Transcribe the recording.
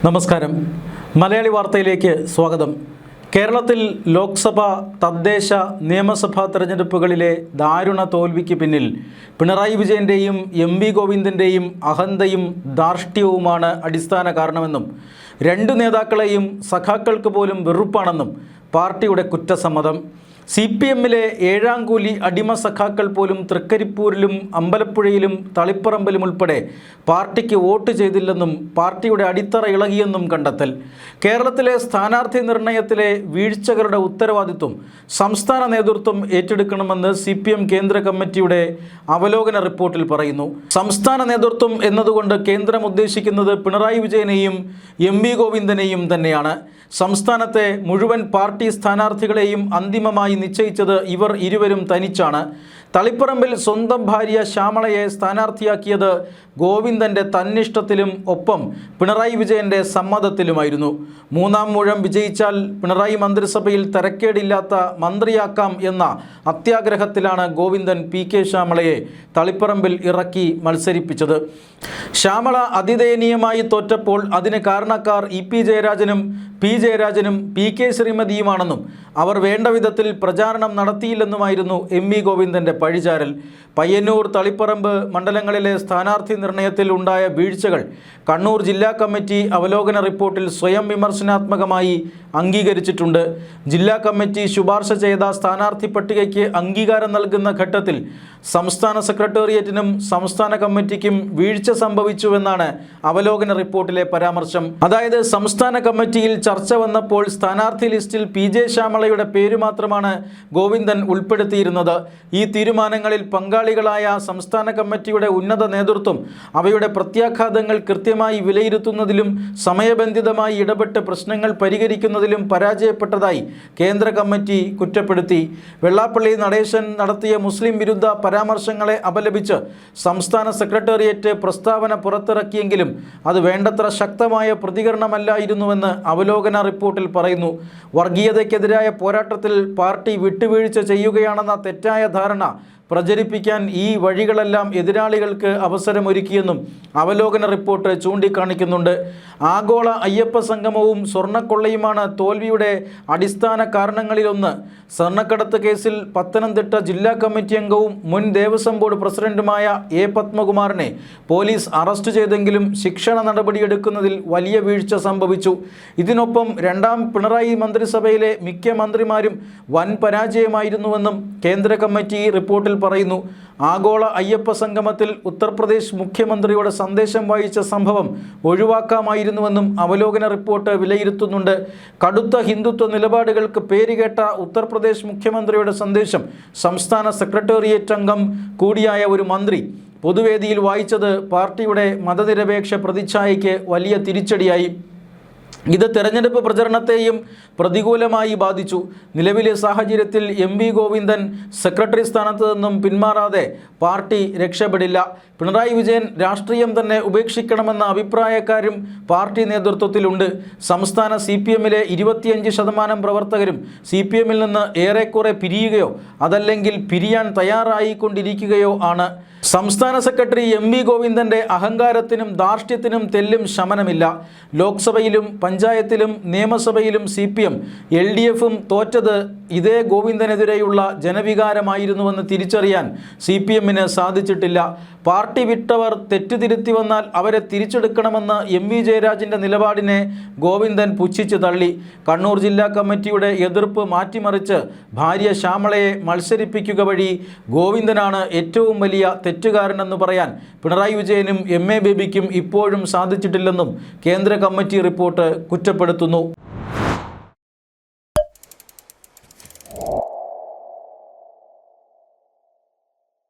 നമസ്കാരം. മലയാളി വാർത്തയിലേക്ക് സ്വാഗതം. കേരളത്തിൽ ലോക്സഭ, തദ്ദേശ, നിയമസഭാ തെരഞ്ഞെടുപ്പുകളിലെ ദാരുണ തോൽവിക്ക് പിന്നിൽ പിണറായി വിജയൻ്റെയും എം.വി. ഗോവിന്ദൻ്റെയും അഹന്തയും ധാർഷ്ട്യവുമാണ് അടിസ്ഥാന കാരണമെന്നും രണ്ടു നേതാക്കളെയും സഖാക്കൾക്ക് പോലും വെറുപ്പാണെന്നും പാർട്ടിയുടെ കുറ്റസമ്മതം. CPM-ലെ ഏഴാംകൂലി അടിമ സഖാക്കൾ പോലും തൃക്കരിപ്പൂരിലും അമ്പലപ്പുഴയിലും തളിപ്പറമ്പിലും ഉൾപ്പെടെ പാർട്ടിക്ക് വോട്ട് ചെയ്തില്ലെന്നും പാർട്ടിയുടെ അടിത്തറ ഇളകിയെന്നും കണ്ടെത്തൽ. കേരളത്തിലെ സ്ഥാനാർത്ഥി നിർണയത്തിലെ വീഴ്ചകളുടെ ഉത്തരവാദിത്വം സംസ്ഥാന നേതൃത്വം ഏറ്റെടുക്കണമെന്ന് CPM കേന്ദ്ര കമ്മിറ്റിയുടെ അവലോകന റിപ്പോർട്ടിൽ പറയുന്നു. സംസ്ഥാന നേതൃത്വം എന്നതുകൊണ്ട് കേന്ദ്രം ഉദ്ദേശിക്കുന്നത് പിണറായി വിജയനെയും എം.വി. ഗോവിന്ദനെയും തന്നെയാണ്. സംസ്ഥാനത്തെ മുഴുവൻ പാർട്ടി സ്ഥാനാർത്ഥികളെയും അന്തിമമായി നിശ്ചയിച്ചത് ഇവർ ഇരുവരും തനിച്ചാണ്. തളിപ്പറമ്പിൽ സ്വന്തം ഭാര്യ ശ്യാമളയെ സ്ഥാനാർത്ഥിയാക്കിയത് ഗോവിന്ദൻ്റെ തന്നിഷ്ടത്തിലും ഒപ്പം പിണറായി വിജയൻ്റെ സമ്മതത്തിലുമായിരുന്നു. മൂന്നാം മൂഴം വിജയിച്ചാൽ പിണറായി മന്ത്രിസഭയിൽ തരക്കേടില്ലാത്ത മന്ത്രിയാക്കാം എന്ന അത്യാഗ്രഹത്തിലാണ് ഗോവിന്ദൻ PK ശ്യാമളയെ തളിപ്പറമ്പിൽ ഇറക്കി മത്സരിപ്പിച്ചത്. ശ്യാമള അതിദയനീയമായി തോറ്റപ്പോൾ അതിന് കാരണക്കാർ EP ജയരാജനും P ജയരാജനും PK ശ്രീമതിയുമാണെന്നും അവർ വേണ്ട വിധത്തിൽ പ്രചാരണം നടത്തിയില്ലെന്നുമായിരുന്നു M.V. ഗോവിന്ദൻ്റെ പഴിചാരൽ. പയ്യന്നൂർ, തളിപ്പറമ്പ് മണ്ഡലങ്ങളിലെ സ്ഥാനാർത്ഥി നിർണയത്തിൽ ഉണ്ടായ വീഴ്ചകൾ കണ്ണൂർ ജില്ലാ കമ്മിറ്റി അവലോകന റിപ്പോർട്ടിൽ സ്വയം വിമർശനാത്മകമായി അംഗീകരിച്ചിട്ടുണ്ട്. ജില്ലാ കമ്മിറ്റി ശുപാർശ ചെയ്ത സ്ഥാനാർത്ഥി പട്ടികയ്ക്ക് അംഗീകാരം നൽകുന്ന ഘട്ടത്തിൽ സംസ്ഥാന സെക്രട്ടേറിയറ്റിനും സംസ്ഥാന കമ്മിറ്റിക്കും വീഴ്ച സംഭവിച്ചുവെന്നാണ് അവലോകന റിപ്പോർട്ടിലെ പരാമർശം. അതായത് സംസ്ഥാന കമ്മിറ്റിയിൽ ചർച്ച വന്നപ്പോൾ സ്ഥാനാർത്ഥി ലിസ്റ്റിൽ PJ ശ്യാമളയുടെ പേര് മാത്രമാണ് ഗോവിന്ദൻ ഉൾപ്പെടുത്തിയിരുന്നത്. ഈ തീരുമാനങ്ങളിൽ പങ്കാളികളായ സംസ്ഥാന കമ്മിറ്റിയുടെ ഉന്നത നേതൃത്വം അവയുടെ പ്രത്യാഘാതങ്ങൾ കൃത്യമായി വിലയിരുത്തുന്നതിലും സമയബന്ധിതമായി ഇടപെട്ട് പ്രശ്നങ്ങൾ പരിഹരിക്കുന്നതിലും പരാജയപ്പെട്ടതായി കേന്ദ്ര കമ്മിറ്റി കുറ്റപ്പെടുത്തി. വെള്ളാപ്പള്ളി നടേശൻ നടത്തിയ മുസ്ലിം വിരുദ്ധ പരാമർശങ്ങളെ അപലപിച്ച് സംസ്ഥാന സെക്രട്ടേറിയറ്റ് പ്രസ്താവന പുറത്തിറക്കിയെങ്കിലും അത് വേണ്ടത്ര ശക്തമായ പ്രതികരണമല്ലായിരുന്നുവെന്ന് അവലോകന റിപ്പോർട്ടിൽ പറയുന്നു. വർഗീയതയ്ക്കെതിരായ പോരാട്ടത്തിൽ പാർട്ടി വിട്ടുവീഴ്ച ചെയ്യുകയാണെന്ന തെറ്റായ ധാരണ പ്രചരിപ്പിക്കാൻ ഈ വഴികളെല്ലാം എതിരാളികൾക്ക് അവസരമൊരുക്കിയെന്നും അവലോകന റിപ്പോർട്ട് ചൂണ്ടിക്കാണിക്കുന്നുണ്ട്. ആഗോള അയ്യപ്പ സംഗമവും സ്വർണ്ണക്കൊള്ളയുമാണ് തോൽവിയുടെ അടിസ്ഥാന കാരണങ്ങളിലൊന്ന്. സ്വർണ്ണക്കടത്ത് കേസിൽ പത്തനംതിട്ട ജില്ലാ കമ്മിറ്റി അംഗവും മുൻ ദേവസ്വം ബോർഡ് പ്രസിഡന്റുമായ A. പത്മകുമാറിനെ പോലീസ് അറസ്റ്റ് ചെയ്തെങ്കിലും ശിക്ഷണ നടപടിയെടുക്കുന്നതിൽ വലിയ വീഴ്ച സംഭവിച്ചു. ഇതിനൊപ്പം രണ്ടാം പിണറായി മന്ത്രിസഭയിലെ മിക്ക മന്ത്രിമാരും വൻ പരാജയമായിരുന്നുവെന്നും കേന്ദ്ര കമ്മിറ്റി റിപ്പോർട്ടിൽ പറയുന്നു. ആഗോള അയ്യപ്പ സംഗമത്തിൽ ഉത്തർപ്രദേശ് മുഖ്യമന്ത്രിയുടെ സന്ദേശം വായിച്ച സംഭവം ഒഴിവാക്കാമായിരുന്നുവെന്നും അവലോകന റിപ്പോർട്ട് വിലയിരുത്തുന്നുണ്ട്. കടുത്ത ഹിന്ദുത്വ നിലപാടുകൾക്ക് പേരുകേട്ട ഉത്തർപ്രദേശ് മുഖ്യമന്ത്രിയുടെ സന്ദേശം സംസ്ഥാന സെക്രട്ടേറിയറ്റ് അംഗം കൂടിയായ ഒരു മന്ത്രി പൊതുവേദിയിൽ വായിച്ചത് പാർട്ടിയുടെ മതനിരപേക്ഷ പ്രതിച്ഛായയ്ക്ക് വലിയ തിരിച്ചടിയായി. ഇത് തെരഞ്ഞെടുപ്പ് പ്രചരണത്തെയും പ്രതികൂലമായി ബാധിച്ചു. നിലവിലെ സാഹചര്യത്തിൽ M.V. ഗോവിന്ദൻ സെക്രട്ടറി സ്ഥാനത്ത് നിന്നും പിന്മാറാതെ പാർട്ടി രക്ഷപ്പെടില്ല. പിണറായി വിജയൻ രാഷ്ട്രീയം തന്നെ ഉപേക്ഷിക്കണമെന്ന അഭിപ്രായക്കാരും പാർട്ടി നേതൃത്വത്തിലുണ്ട്. സംസ്ഥാന CPM-ലെ 25% പ്രവർത്തകരും CPM-ൽ നിന്ന് ഏറെക്കുറെ പിരിയുകയോ അതല്ലെങ്കിൽ പിരിയാൻ തയ്യാറായിക്കൊണ്ടിരിക്കുകയോ ആണ്. സംസ്ഥാന സെക്രട്ടറി M.V. ഗോവിന്ദൻ്റെ അഹങ്കാരത്തിനും ധാർഷ്ട്യത്തിനും തെല്ലും ശമനമില്ല. ലോക്സഭയിലും പഞ്ചായത്തിലും നിയമസഭയിലും CPM LDF-ഉം തോറ്റത് ഇതേ ഗോവിന്ദനെതിരെയുള്ള ജനവികാരമായിരുന്നുവെന്ന് തിരിച്ചറിയാൻ CPM-ന് സാധിച്ചിട്ടില്ല. പാർട്ടി വിട്ടവർ തെറ്റുതിരുത്തി വന്നാൽ അവരെ തിരിച്ചെടുക്കണമെന്ന M.V. ജയരാജൻ്റെ നിലപാടിനെ ഗോവിന്ദൻ പുച്ഛിച്ചു തള്ളി. കണ്ണൂർ ജില്ലാ കമ്മിറ്റിയുടെ എതിർപ്പ് മാറ്റിമറിച്ച് ഭാര്യ ശ്യാമളയെ മത്സരിപ്പിക്കുക വഴി ഗോവിന്ദനാണ് ഏറ്റവും വലിയ തെറ്റുകാരനെന്ന് പറയാൻ പിണറായി വിജയനും MA ബേബിക്കും ഇപ്പോഴും സാധിച്ചിട്ടില്ലെന്നും കേന്ദ്ര കമ്മിറ്റി റിപ്പോർട്ട് കുറ്റപ്പെടുത്തുന്നു.